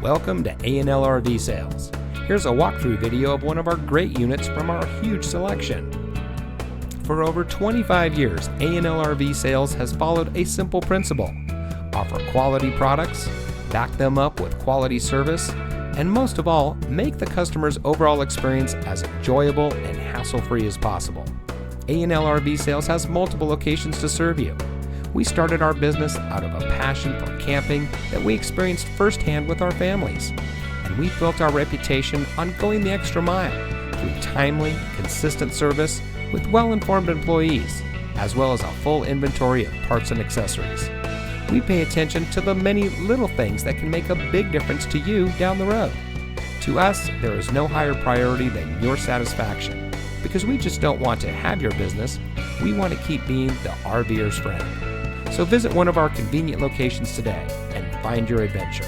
Welcome to A&L RV Sales. Here's a walkthrough video of one of our great units from our huge selection. For over 25 years, A&L RV Sales has followed a simple principle: offer quality products, back them up with quality service, and most of all, make the customer's overall experience as enjoyable and hassle-free as possible. A&L RV Sales has multiple locations to serve you. We started our business out of a passion for camping that we experienced firsthand with our families, and we built our reputation on going the extra mile through timely, consistent service with well-informed employees, as well as a full inventory of parts and accessories. We pay attention to the many little things that can make a big difference to you down the road. To us, there is no higher priority than your satisfaction, because we just don't want to have your business, we want to keep being the RVer's friend. So visit one of our convenient locations today and find your adventure.